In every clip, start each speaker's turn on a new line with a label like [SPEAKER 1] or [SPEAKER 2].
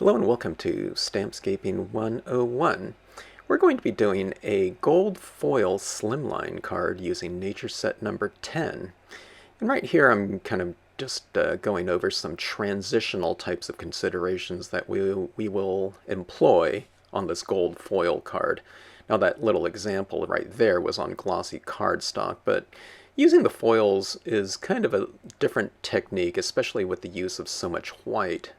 [SPEAKER 1] Hello and welcome to Stampscaping 101. We're going to be doing a gold foil slimline card using nature set number 10. And right here I'm kind of just going over some transitional types of considerations that we will employ on this gold foil card. Now that little example right there was on glossy cardstock, but using the foils is kind of a different technique, especially with the use of so much white.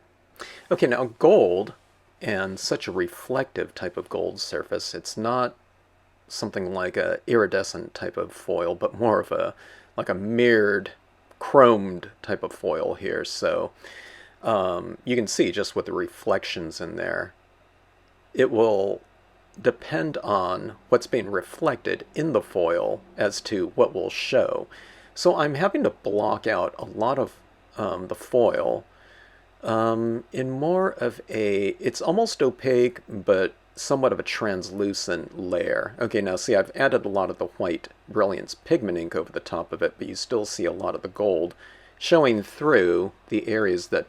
[SPEAKER 1] Okay, now gold, and such a reflective type of gold surface, it's not something like a iridescent type of foil, but more of a like a mirrored, chromed type of foil here. So you can see just with the reflections in there, it will depend on what's being reflected in the foil as to what will show. So I'm having to block out a lot of the foil in more of it's almost opaque, but somewhat of a translucent layer. Okay, now see, I've added a lot of the white Brilliance pigment ink over the top of it, but you still see a lot of the gold showing through the areas that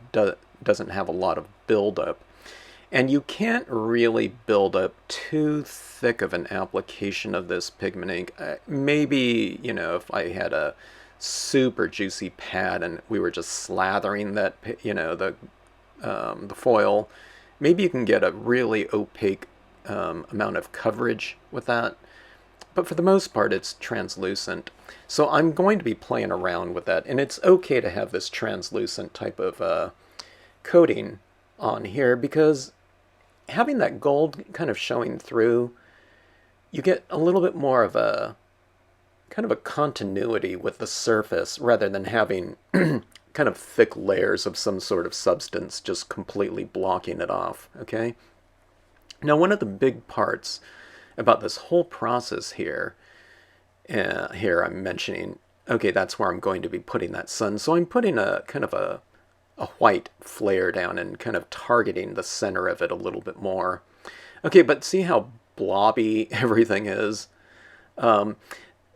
[SPEAKER 1] doesn't have a lot of buildup. And you can't really build up too thick of an application of this pigment ink. Maybe, if I had a super juicy pad and we were just slathering that, the foil, maybe you can get a really opaque amount of coverage with that. But for the most part, it's translucent. So I'm going to be playing around with that. And it's okay to have this translucent type of coating on here because having that gold kind of showing through, you get a little bit more of a kind of a continuity with the surface rather than having kind of thick layers of some sort of substance just completely blocking it off, okay? Now, one of the big parts about this whole process here I'm mentioning, okay, that's where I'm going to be putting that sun. So I'm putting a kind of a white flare down and kind of targeting the center of it a little bit more. Okay, but see how blobby everything is?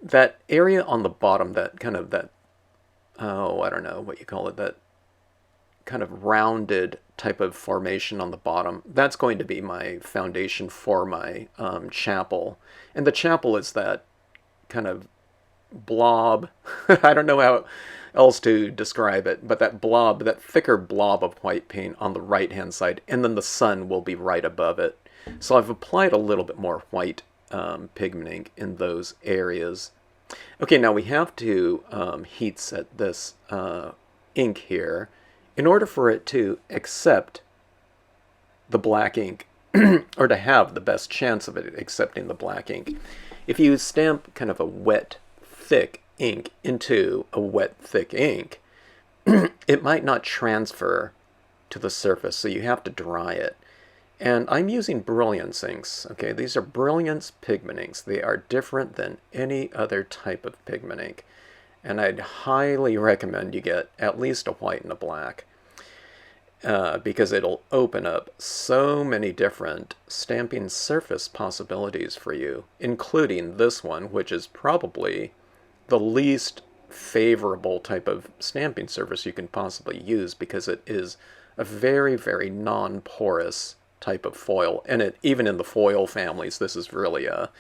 [SPEAKER 1] That area on the bottom, that kind of I don't know what you call it, that kind of rounded type of formation on the bottom, that's going to be my foundation for my chapel. And the chapel is that kind of blob. I don't know how else to describe it, but that blob, that thicker blob of white paint on the right hand side, and then the sun will be right above it. So I've applied a little bit more white pigment ink in those areas. Okay, now we have to heat set this ink here in order for it to accept the black ink or to have the best chance of it accepting the black ink. If you stamp kind of a wet, thick ink into a wet, thick ink, it might not transfer to the surface, so you have to dry it. And I'm using Brilliance inks. Okay, these are Brilliance pigment inks. They are different than any other type of pigment ink. And I'd highly recommend you get at least a white and a black because it'll open up so many different stamping surface possibilities for you, including this one, which is probably the least favorable type of stamping surface you can possibly use because it is a very, very non-porous type of foil. And even in the foil families, this is really a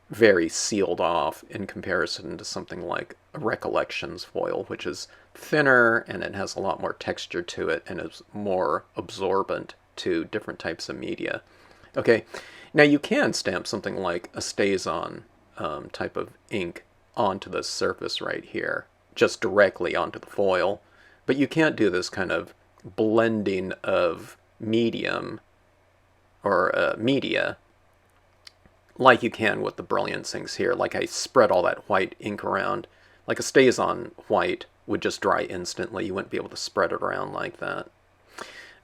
[SPEAKER 1] very sealed off in comparison to something like a Recollections foil, which is thinner and it has a lot more texture to it and is more absorbent to different types of media. Okay, now you can stamp something like a StazOn type of ink onto the surface right here, just directly onto the foil, but you can't do this kind of blending of medium or media like you can with the Brilliance inks here. Like I spread all that white ink around. Like a StazOn white would just dry instantly. You wouldn't be able to spread it around like that.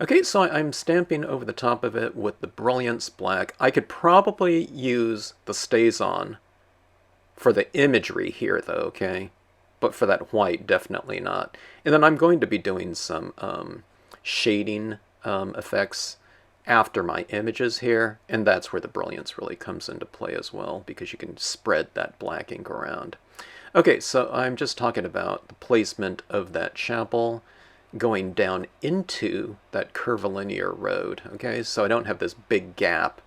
[SPEAKER 1] Okay, so I'm stamping over the top of it with the Brilliance black. I could probably use the StazOn for the imagery here though, okay? But for that white, definitely not. And then I'm going to be doing some shading effects after my images here, and that's where the Brilliance really comes into play as well, because you can spread that black ink around. Okay, so I'm just talking about the placement of that chapel. going down into that curvilinear road, okay? So I don't have this big gap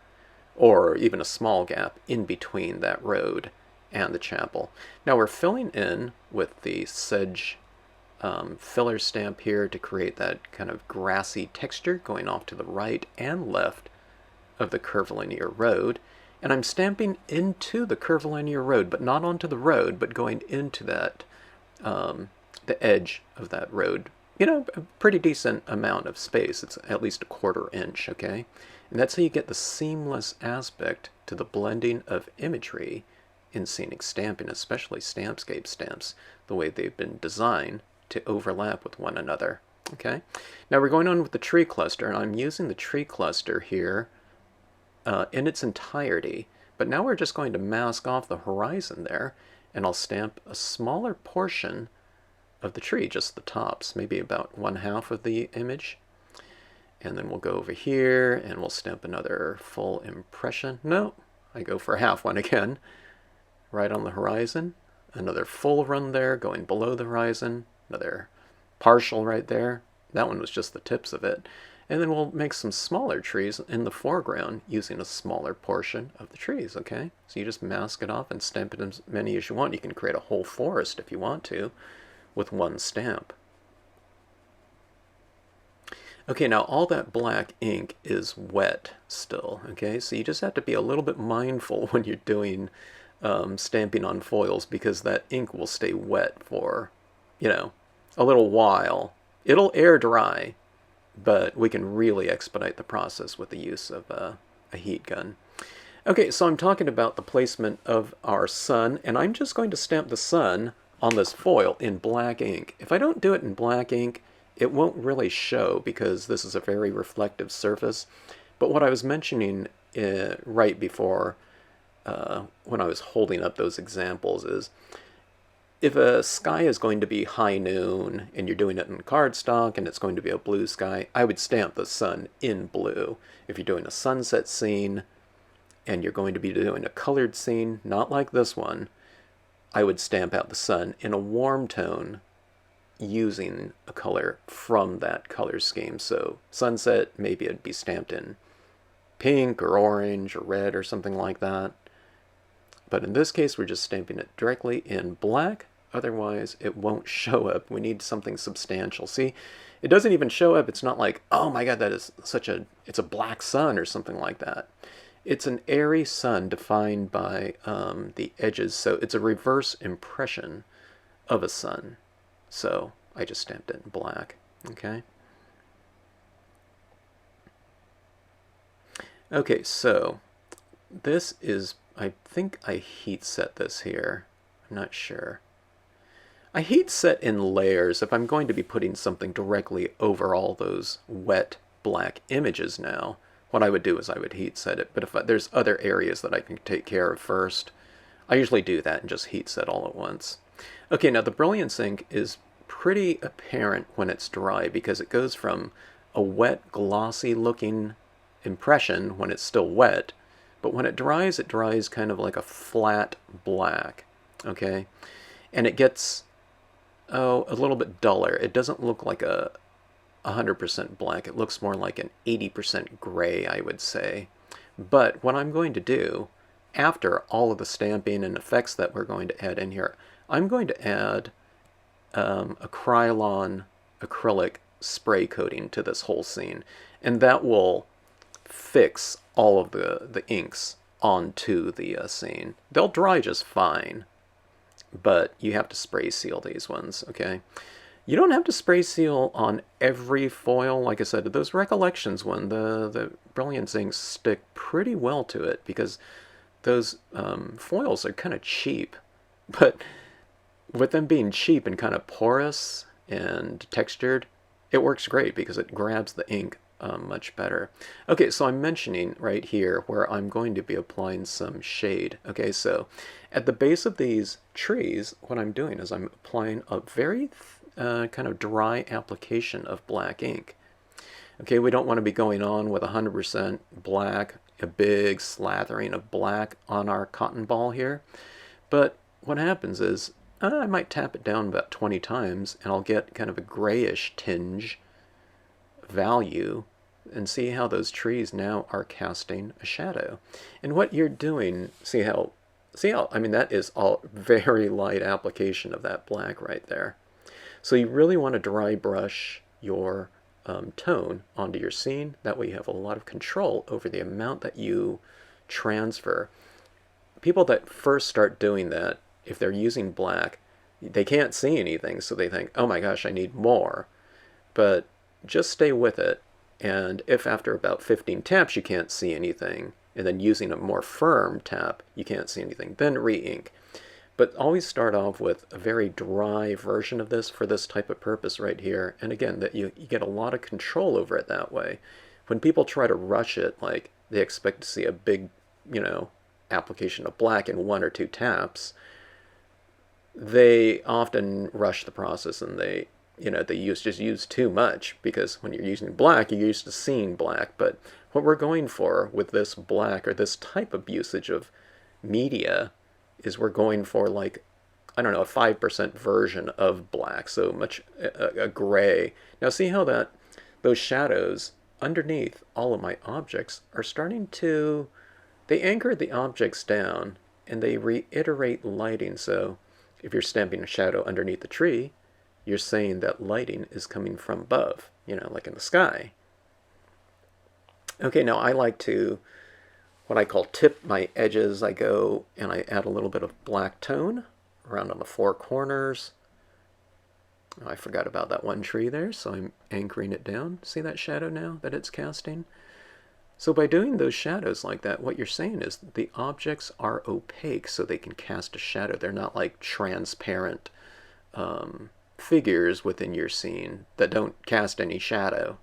[SPEAKER 1] or even a small gap in between that road and the chapel. Now we're filling in with the sedge filler stamp here to create that kind of grassy texture going off to the right and left of the curvilinear road. And I'm stamping into the curvilinear road, but not onto the road, but going into that, the edge of that road. You know, a pretty decent amount of space. It's at least a 1/4 inch, okay? And that's how you get the seamless aspect to the blending of imagery in scenic stamping, especially Stampscape stamps, the way they've been designed to overlap with one another, okay? Now we're going on with the tree cluster, and I'm using the tree cluster here in its entirety, but now we're just going to mask off the horizon there, and I'll stamp a smaller portion of the tree, just the tops, maybe about 1/2 of the image. And then we'll go over here and we'll stamp another full impression. No, I go for half one again, right on the horizon. Another full run there going below the horizon, another partial right there. That one was just the tips of it. And then we'll make some smaller trees in the foreground using a smaller portion of the trees, okay? So you just mask it off and stamp it as many as you want. You can create a whole forest if you want to with one stamp. Okay, now all that black ink is wet still, okay? So you just have to be a little bit mindful when you're doing stamping on foils, because that ink will stay wet for, you know, a little while. It'll air dry, but we can really expedite the process with the use of a heat gun. Okay, so I'm talking about the placement of our sun, and I'm just going to stamp the sun on this foil in black ink. If I don't do it in black ink, it won't really show because this is a very reflective surface. But what I was mentioning right before when I was holding up those examples is, if a sky is going to be high noon and you're doing it in cardstock and it's going to be a blue sky, I would stamp the sun in blue. If you're doing a sunset scene and you're going to be doing a colored scene, not like this one, I would stamp out the sun in a warm tone using a color from that color scheme. So sunset, maybe it'd be stamped in pink or orange or red or something like that. But in this case, we're just stamping it directly in black. Otherwise, it won't show up. We need something substantial. See, it doesn't even show up. It's not like, oh my God, that is it's a black sun or something like that. It's an airy sun defined by the edges. So it's a reverse impression of a sun. So I just stamped it in black, okay? Okay, so this is, I think I heat set this here. I'm not sure. I heat set in layers if I'm going to be putting something directly over all those wet black images now. What I would do is I would heat set it, but if there's other areas that I can take care of first, I usually do that and just heat set all at once. Okay, now the brilliance ink is pretty apparent when it's dry because it goes from a wet, glossy looking impression when it's still wet, but when it dries kind of like a flat black, okay? And it gets, a little bit duller. It doesn't look like a 100% black. It looks more like an 80% gray, I would say. But what I'm going to do, after all of the stamping and effects that we're going to add in here, I'm going to add a Krylon acrylic spray coating to this whole scene. And that will fix all of the inks onto the scene. They'll dry just fine, but you have to spray seal these ones, okay? You don't have to spray seal on every foil. Like I said, those Recollections one, the Brilliance inks stick pretty well to it because those foils are kind of cheap. But with them being cheap and kind of porous and textured, it works great because it grabs the ink much better. Okay, so I'm mentioning right here where I'm going to be applying some shade. Okay, so at the base of these trees, what I'm doing is I'm applying a very kind of dry application of black ink. Okay, we don't want to be going on with 100% black, a big slathering of black on our cotton ball here. But what happens is I might tap it down about 20 times and I'll get kind of a grayish tinge value, and see how those trees now are casting a shadow. And what you're doing, I mean, that is all very light application of that black right there. So you really want to dry brush your tone onto your scene. That way you have a lot of control over the amount that you transfer. People that first start doing that, if they're using black, they can't see anything, so they think, oh my gosh, I need more. But just stay with it, and if after about 15 taps you can't see anything, and then using a more firm tap you can't see anything, then re-ink. But always start off with a very dry version of this for this type of purpose right here, and again, that you get a lot of control over it that way. When people try to rush it, like they expect to see a big, application of black in 1 or 2 taps, they often rush the process, and they just use too much, because when you're using black, you're used to seeing black. But what we're going for with this black, or this type of usage of media, is we're going for, like, I don't know, a 5% version of black, so much a gray. Now see how those shadows underneath all of my objects are starting to, they anchor the objects down, and they reiterate lighting. So if you're stamping a shadow underneath the tree, you're saying that lighting is coming from above, like in the sky. Okay, now I like to, what I call tip my edges. I go and I add a little bit of black tone around on the 4 corners. Oh, I forgot about that one tree there, so I'm anchoring it down. See that shadow now that it's casting? So by doing those shadows like that, what you're saying is the objects are opaque, so they can cast a shadow. They're not like transparent figures within your scene that don't cast any shadow.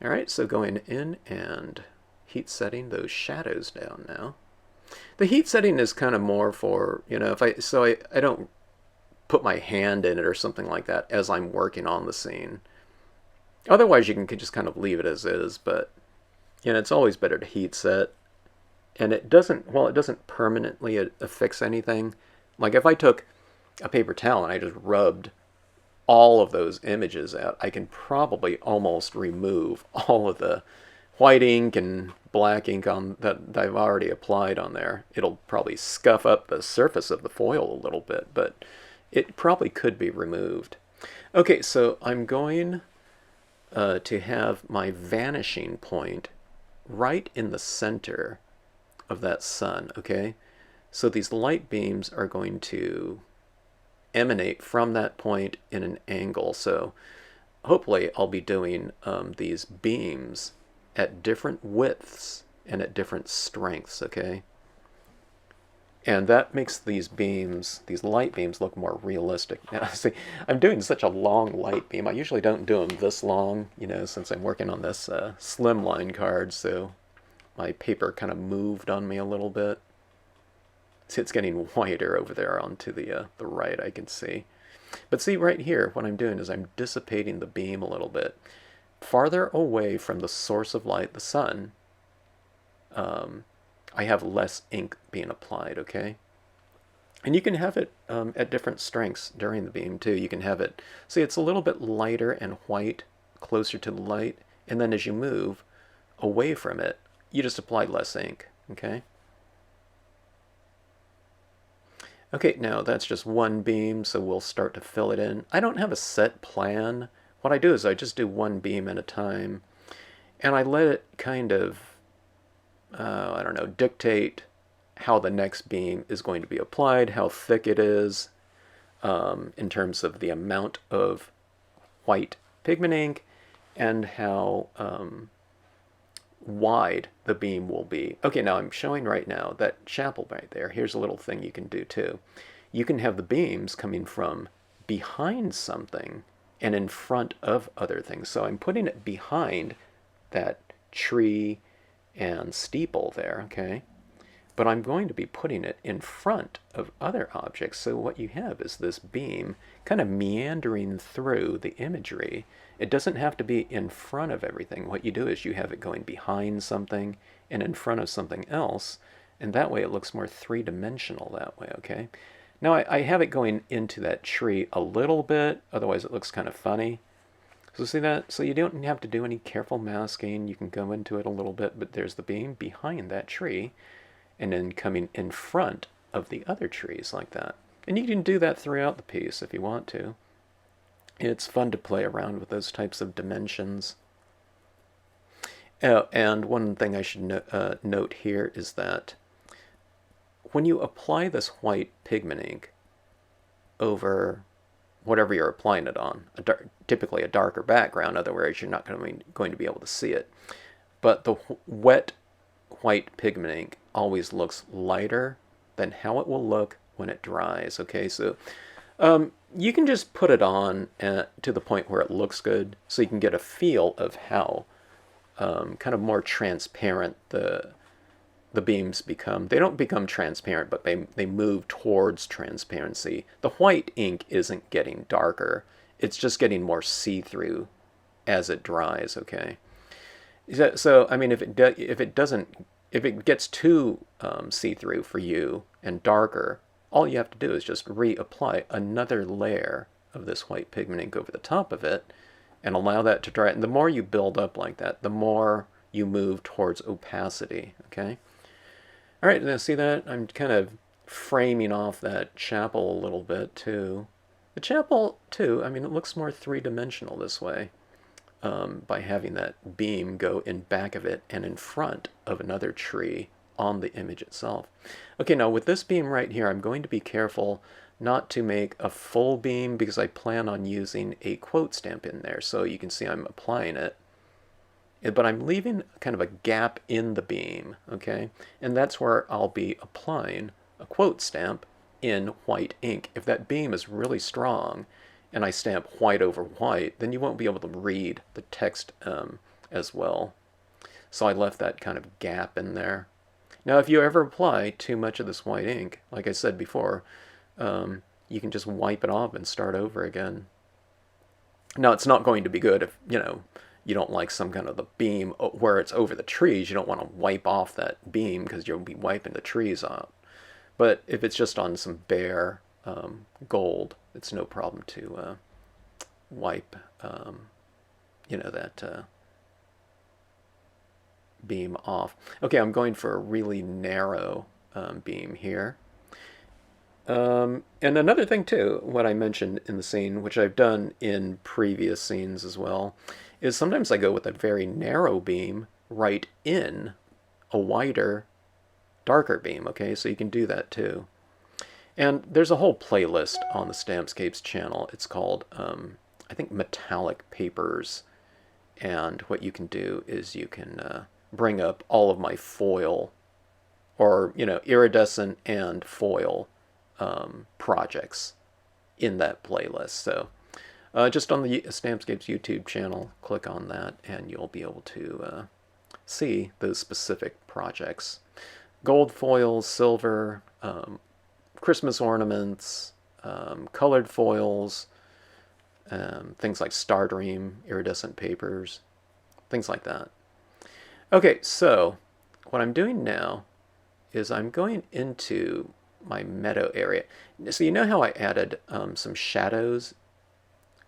[SPEAKER 1] Alright, so going in and heat setting those shadows down now. The heat setting is kind of more for, if I don't put my hand in it or something like that as I'm working on the scene. Otherwise you can just kind of leave it as is, but it's always better to heat set. And it doesn't permanently affix anything. Like if I took a paper towel and I just rubbed all of those images out, I can probably almost remove all of the white ink and black ink that I've already applied on there. It'll probably scuff up the surface of the foil a little bit, but it probably could be removed. Okay, so I'm going to have my vanishing point right in the center of that sun, okay? So these light beams are going to emanate from that point in an angle. So hopefully I'll be doing these beams at different widths and at different strengths, okay? And that makes these beams, these light beams, look more realistic. Now, see, I'm doing such a long light beam. I usually don't do them this long, since I'm working on this slimline card, so my paper kind of moved on me a little bit. See, it's getting whiter over there onto the right, I can see. But see, right here, what I'm doing is I'm dissipating the beam a little bit. Farther away from the source of light, the sun, I have less ink being applied, okay? And you can have it at different strengths during the beam, too. You can have it, see, it's a little bit lighter and white, closer to the light, and then as you move away from it, you just apply less ink, okay? Okay, now that's just one beam, so we'll start to fill it in. I don't have a set plan. What I do is I just do one beam at a time, and I let it kind of, I don't know, dictate how the next beam is going to be applied, how thick it is, in terms of the amount of white pigment ink, and how wide the beam will be. Okay, now I'm showing right now that chapel right there. Here's a little thing you can do too. You can have the beams coming from behind something and in front of other things. So I'm putting it behind that tree and steeple there, okay? But I'm going to be putting it in front of other objects. So what you have is this beam kind of meandering through the imagery. It doesn't have to be in front of everything. What you do is you have it going behind something and in front of something else, And that way it looks more three-dimensional that way, okay? Now I have it going into that tree a little bit, otherwise it looks kind of funny. So see that? So you don't have to do any careful masking. You can go into it a little bit, but there's the beam behind that tree, and then coming in front of the other trees like that. And you can do that throughout the piece if you want to. It's fun to play around with those types of dimensions. And one thing I should note here is that when you apply this white pigment ink over whatever you're applying it on, typically a darker background, otherwise you're not going to be able to see it. But the wet white pigment ink always looks lighter than how it will look when it dries. Okay, so you can just put it on to the point where it looks good, so you can get a feel of how kind of more transparent the beams become. They don't become transparent, but they move towards transparency. The white ink isn't getting darker. It's just getting more see-through as it dries, okay? So I mean, if it gets too see-through for you and darker, all you have to do is just reapply another layer of this white pigment ink over the top of it and allow that to dry. And the more you build up like that, the more you move towards opacity, okay? All right, now see that? I'm kind of framing off that chapel a little bit too. The chapel too, I mean, it looks more three-dimensional this way by having that beam go in back of it and in front of another tree on the image itself. Okay, now with this beam right here, I'm going to be careful not to make a full beam because I plan on using a quote stamp in there. So you can see I'm applying it, but I'm leaving kind of a gap in the beam, okay? And that's where I'll be applying a quote stamp in white ink. If that beam is really strong and I stamp white over white, then you won't be able to read the text as well. So I left that kind of gap in there. Now, if you ever apply too much of this white ink, like I said before, you can just wipe it off and start over again. Now, it's not going to be good if, you don't like some kind of the beam where it's over the trees. You don't want to wipe off that beam because you'll be wiping the trees out. But if it's just on some bare gold, it's no problem to wipe, that beam off. Okay, I'm going for a really narrow beam here. And another thing too, what I mentioned in the scene, which I've done in previous scenes as well, is sometimes I go with a very narrow beam right in a wider, darker beam, okay? So you can do that too. And there's a whole playlist on the Stampscapes channel. It's called, I think, Metallic Papers. And what you can do is you can bring up all of my foil, or, iridescent and foil projects in that playlist. So just on the Stampscapes YouTube channel, click on that and you'll be able to see those specific projects. Gold foils, silver, Christmas ornaments, colored foils, things like Star Dream, iridescent papers, things like that. Okay, so what I'm doing now is I'm going into my meadow area. So you know how I added some shadows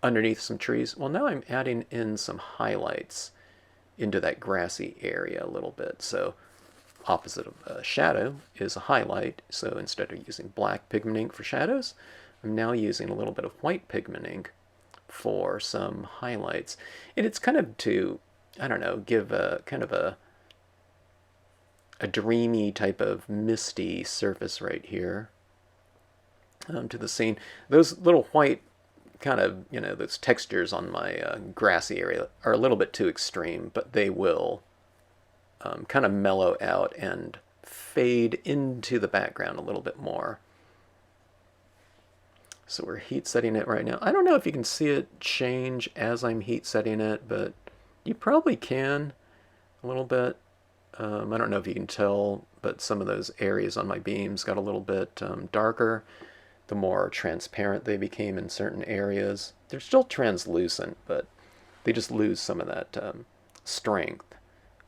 [SPEAKER 1] underneath some trees? Well, now I'm adding in some highlights into that grassy area a little bit. So opposite of a shadow is a highlight. So instead of using black pigment ink for shadows, I'm now using a little bit of white pigment ink for some highlights. And it's kind of to, I don't know, give a kind of a dreamy type of misty surface right here to the scene. Those little white kind of, those textures on my grassy area are a little bit too extreme, but they will kind of mellow out and fade into the background a little bit more. So we're heat setting it right now. I don't know if you can see it change as I'm heat setting it, but you probably can a little bit. I don't know if you can tell, but some of those areas on my beams got a little bit darker. The more transparent they became in certain areas. They're still translucent, but they just lose some of that strength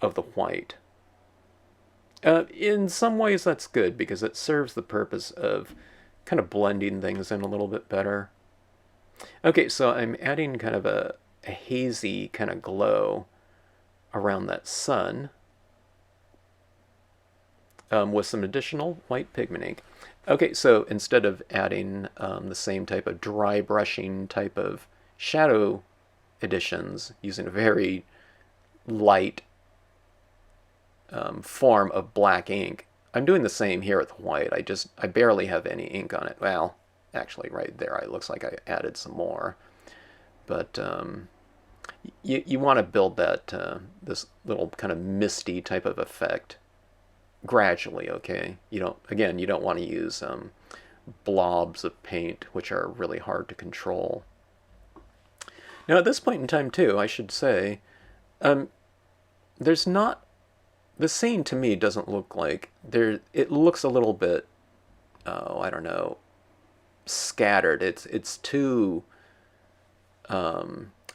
[SPEAKER 1] of the white. In some ways that's good because it serves the purpose of kind of blending things in a little bit better. Okay, so I'm adding kind of a hazy kind of glow around that sun with some additional white pigment ink. Okay, so instead of adding the same type of dry brushing type of shadow additions using a very light form of black ink, I'm doing the same here with white. I barely have any ink on it. Well, actually right there it looks like I added some more. But you want to build that this little kind of misty type of effect gradually, okay? You don't want to use blobs of paint, which are really hard to control. Now, at this point in time, too, I should say, there's not the scene to me doesn't look like there. It looks a little bit, oh, I don't know, scattered. It's too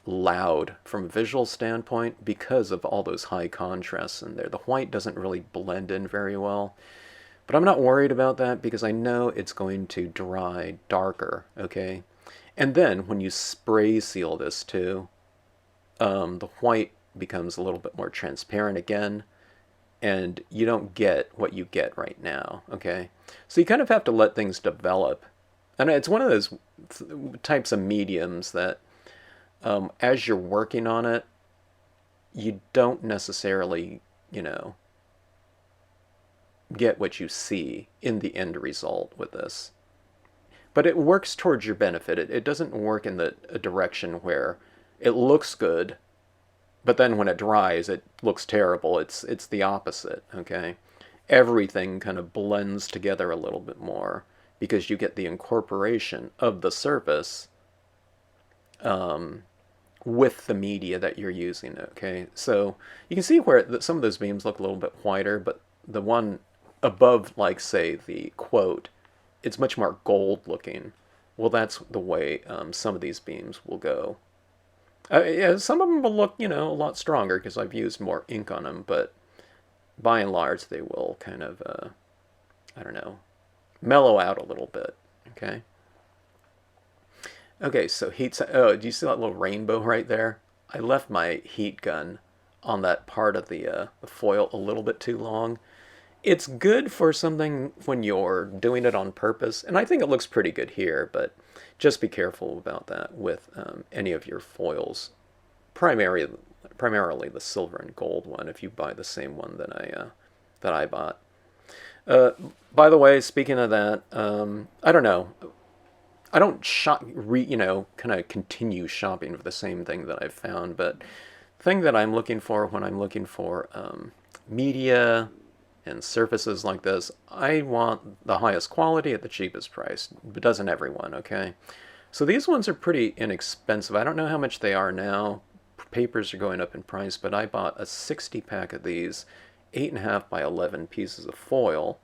[SPEAKER 1] loud from a visual standpoint because of all those high contrasts in there. The white doesn't really blend in very well. But I'm not worried about that because I know it's going to dry darker, okay? And then when you spray seal this too, the white becomes a little bit more transparent again, and you don't get what you get right now, okay? So you kind of have to let things develop. And it's one of those types of mediums that as you're working on it, you don't necessarily, get what you see in the end result with this. But it works towards your benefit. It doesn't work in a direction where it looks good, but then when it dries, it looks terrible. It's the opposite, okay? Everything kind of blends together a little bit more because you get the incorporation of the surface with the media that you're using, okay? So you can see where some of those beams look a little bit whiter, but the one above, like, say, the quote, it's much more gold looking. Well, that's the way some of these beams will go. Yeah, some of them will look, a lot stronger because I've used more ink on them, but by and large, they will kind of, I don't know, mellow out a little bit, okay? Okay, so oh, do you see that little rainbow right there? I left my heat gun on that part of the foil a little bit too long. It's good for something when you're doing it on purpose, and I think it looks pretty good here, but just be careful about that with any of your foils. Primarily the silver and gold one, if you buy the same one that I bought. By the way, speaking of that, I don't know. I don't kind of continue shopping for the same thing that I've found, but the thing that I'm looking for when I'm looking for media and surfaces like this, I want the highest quality at the cheapest price. But doesn't everyone, okay? So these ones are pretty inexpensive. I don't know how much they are now. Papers are going up in price, but I bought a 60 pack of these, 8.5 by 11 pieces of foil.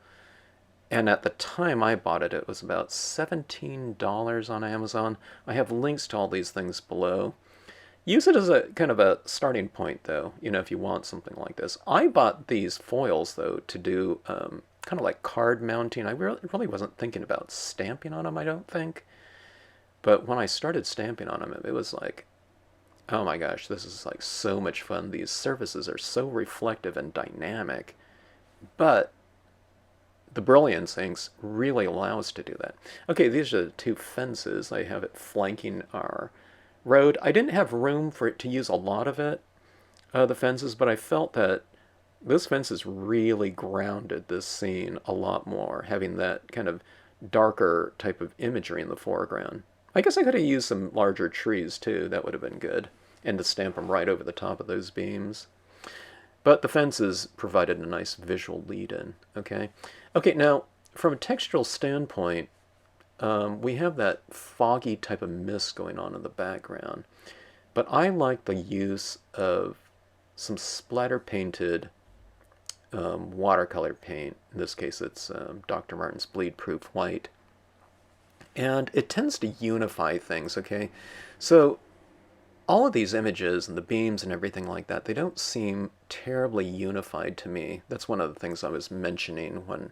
[SPEAKER 1] And at the time I bought it, it was about $17 on Amazon. I have links to all these things below. Use it as a kind of a starting point, though, if you want something like this. I bought these foils, though, to do kind of like card mounting. I really wasn't thinking about stamping on them, I don't think. But when I started stamping on them, it was like, oh my gosh, this is like so much fun. These surfaces are so reflective and dynamic. But the Brilliance inks really allow us to do that. Okay, these are the two fences. I have it flanking our road. I didn't have room for it to use a lot of it, the fences, but I felt that those fences really grounded this scene a lot more, having that kind of darker type of imagery in the foreground. I guess I could have used some larger trees too. That would have been good, and to stamp them right over the top of those beams. But the fences provided a nice visual lead-in, okay? Okay, now, from a textural standpoint, we have that foggy type of mist going on in the background. But I like the use of some splatter-painted watercolor paint. In this case, it's Dr. Martin's Bleed Proof White. And it tends to unify things, okay? So all of these images and the beams and everything like that, they don't seem terribly unified to me. That's one of the things I was mentioning when,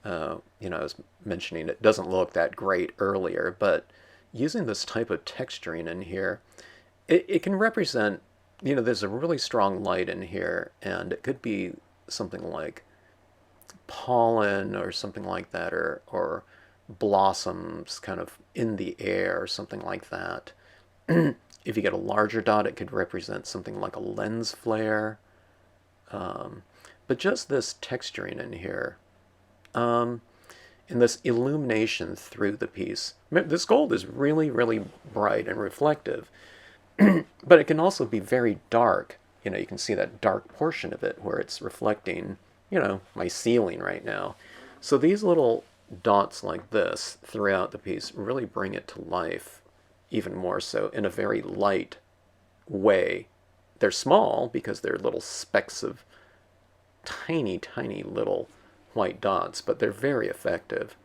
[SPEAKER 1] I was mentioning it doesn't look that great earlier, but using this type of texturing in here, it can represent, there's a really strong light in here, and it could be something like pollen or something like that, or blossoms kind of in the air or something like that. If you get a larger dot, it could represent something like a lens flare. But just this texturing in here, and this illumination through the piece. This gold is really, really bright and reflective, but it can also be very dark. You can see that dark portion of it where it's reflecting, my ceiling right now. So these little dots like this throughout the piece really bring it to life even more so in a very light way. They're small because they're little specks of tiny, tiny little white dots, but they're very effective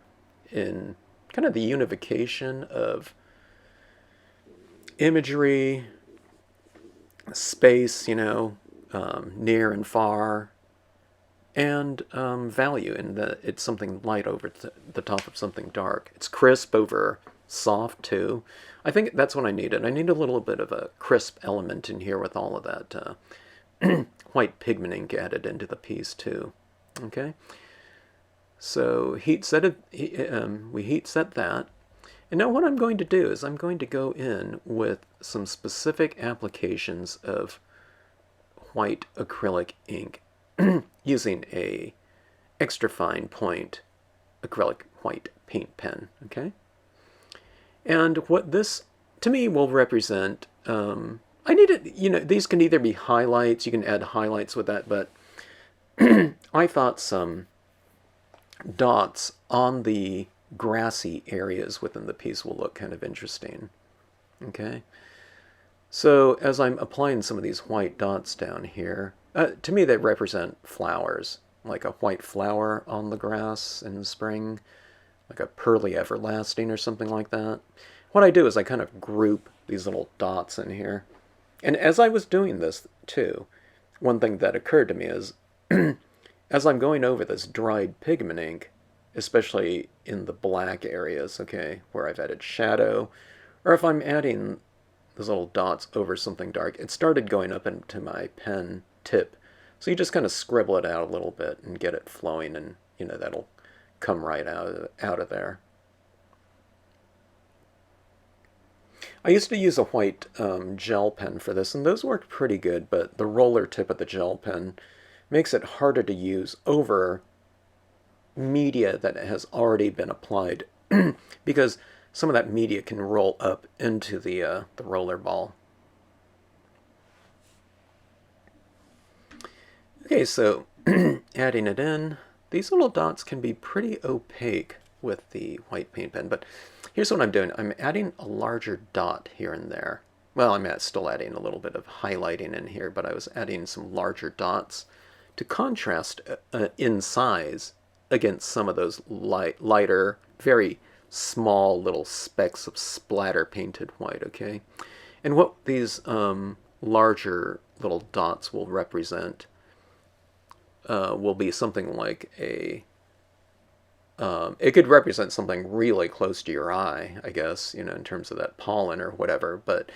[SPEAKER 1] in kind of the unification of imagery, space, near and far, and value in that it's something light over the top of something dark. It's crisp over soft too. I think that's what I needed. I need a little bit of a crisp element in here with all of that white pigment ink added into the piece too. Okay, so we heat set that. And now what I'm going to do is I'm going to go in with some specific applications of white acrylic ink using a extra fine point acrylic white paint pen, okay? And what this, to me, will represent, I need it, these can either be highlights, you can add highlights with that, but I thought some dots on the grassy areas within the piece will look kind of interesting, okay? So as I'm applying some of these white dots down here, to me they represent flowers, like a white flower on the grass in spring, like a pearly everlasting or something like that. What I do is I kind of group these little dots in here. And as I was doing this too, one thing that occurred to me is as I'm going over this dried pigment ink, especially in the black areas, okay, where I've added shadow, or if I'm adding those little dots over something dark, it started going up into my pen tip. So you just kind of scribble it out a little bit and get it flowing, and that'll come right out of there. I used to use a white gel pen for this, and those worked pretty good, but the roller tip of the gel pen makes it harder to use over media that has already been applied because some of that media can roll up into the roller ball. Okay, so adding it in, these little dots can be pretty opaque with the white paint pen, but here's what I'm doing. I'm adding a larger dot here and there. Well, I'm still adding a little bit of highlighting in here, but I was adding some larger dots to contrast in size against some of those lighter, very small little specks of splatter painted white, okay? And what these larger little dots will represent will be something like a, it could represent something really close to your eye, I guess, in terms of that pollen or whatever, but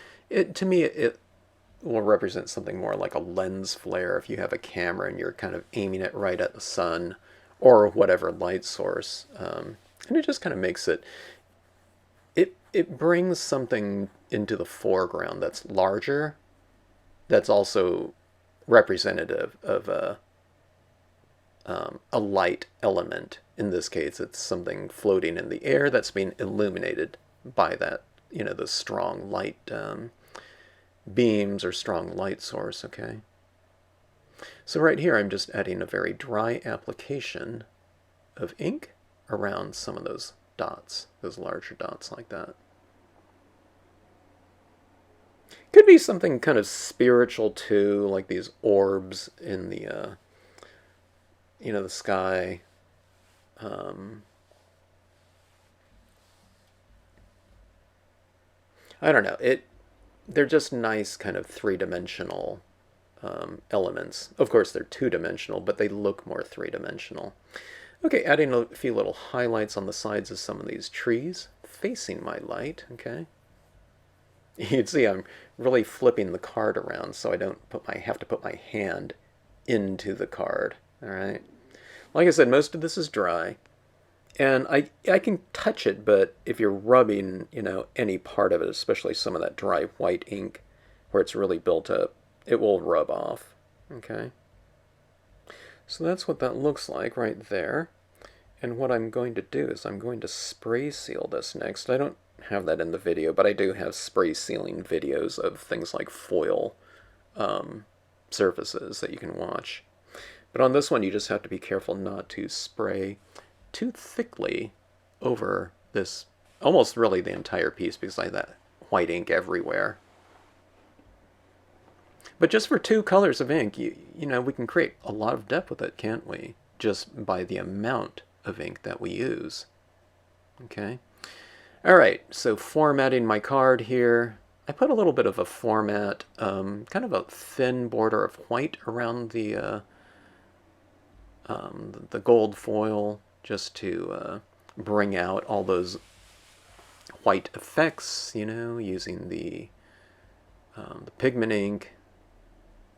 [SPEAKER 1] to me it will represent something more like a lens flare if you have a camera and you're kind of aiming it right at the sun or whatever light source. And it just kind of makes it brings something into the foreground that's larger, that's also representative of a light element. In this case, it's something floating in the air that's being illuminated by that, the strong light beams or strong light source, okay? So right here, I'm just adding a very dry application of ink around some of those dots, those larger dots like that. Could be something kind of spiritual too, like these orbs in the, the sky. I don't know. they're just nice kind of three-dimensional elements. Of course, they're two-dimensional, but they look more three-dimensional. Okay, adding a few little highlights on the sides of some of these trees, facing my light, okay? You can see I'm really flipping the card around so I don't have to put my hand into the card, all right? Like I said, most of this is dry, and I can touch it, but if you're rubbing, any part of it, especially some of that dry white ink where it's really built up, it will rub off, okay? So that's what that looks like right there. And what I'm going to do is I'm going to spray seal this next. I don't have that in the video, but I do have spray sealing videos of things like foil surfaces that you can watch. But on this one, you just have to be careful not to spray too thickly over this, almost really the entire piece, because I have that white ink everywhere. But just for two colors of ink, we can create a lot of depth with it, can't we? Just by the amount of ink that we use. Okay. All right, so formatting my card here. I put a little bit of a format, kind of a thin border of white around the gold foil, just to bring out all those white effects, using the pigment ink,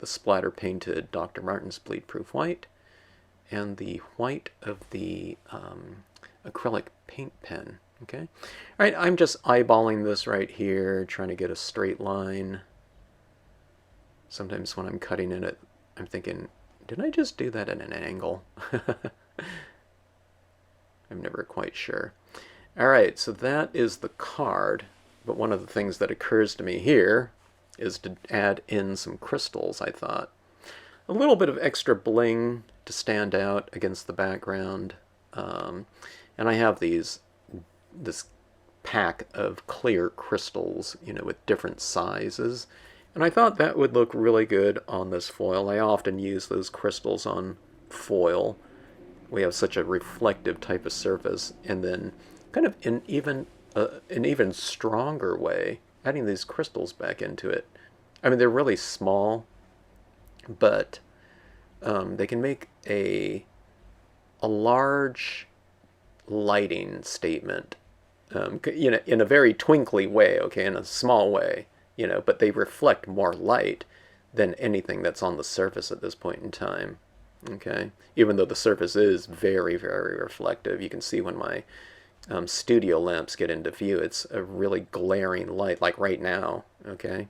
[SPEAKER 1] the splatter painted Dr. Martin's bleed proof white, and the white of the acrylic paint pen. Okay. All right, I'm just eyeballing this right here, trying to get a straight line. Sometimes when I'm cutting in it, I'm thinking, did I just do that at an angle? I'm never quite sure. All right, so that is the card. But one of the things that occurs to me here is to add in some crystals, I thought. A little bit of extra bling to stand out against the background. And I have this pack of clear crystals, with different sizes. And I thought that would look really good on this foil. I often use those crystals on foil. We have such a reflective type of surface. And then kind of in an even stronger way, adding these crystals back into it. I mean, they're really small, but they can make a large lighting statement, in a very twinkly way, okay, in a small way, but they reflect more light than anything that's on the surface at this point in time, okay? Even though the surface is very, very reflective, you can see when my studio lamps get into view, it's a really glaring light, like right now, okay?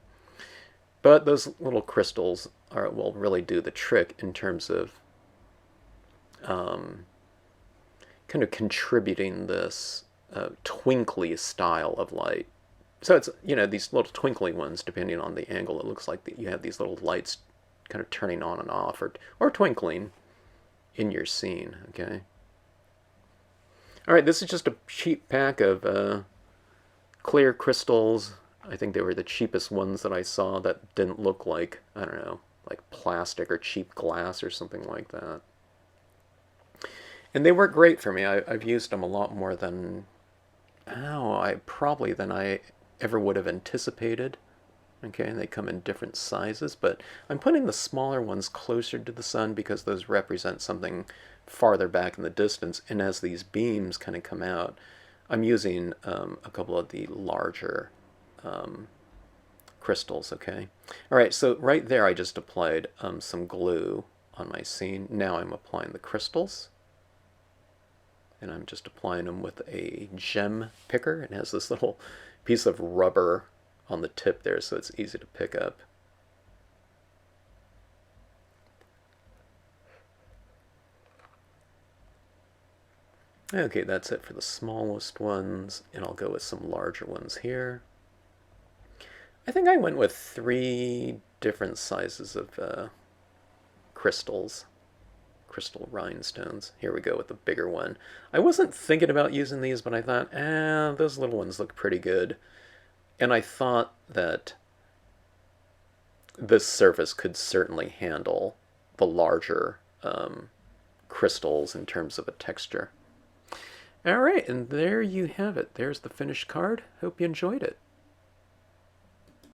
[SPEAKER 1] But those little crystals will really do the trick in terms of kind of contributing this twinkly style of light. So it's, these little twinkly ones, depending on the angle, it looks like that you have these little lights kind of turning on and off, or twinkling in your scene, okay? All right, this is just a cheap pack of clear crystals. I think they were the cheapest ones that I saw that didn't look like, I don't know, like plastic or cheap glass or something like that. And they work great for me. I've used them a lot more than, than I ever would have anticipated. Okay, and they come in different sizes, but I'm putting the smaller ones closer to the sun because those represent something farther back in the distance. And as these beams kind of come out, I'm using a couple of the larger crystals, okay? All right, so right there I just applied some glue on my scene. Now I'm applying the crystals. And I'm just applying them with a gem picker. It has this little piece of rubber on the tip there, so it's easy to pick up. Okay, that's it for the smallest ones, and I'll go with some larger ones here. I think I went with 3 different sizes of crystals. Crystal rhinestones. Here we go with the bigger one. I wasn't thinking about using these, but I thought, those little ones look pretty good. And I thought that this surface could certainly handle the larger crystals in terms of a texture. All right, and there you have it. There's the finished card. Hope you enjoyed it.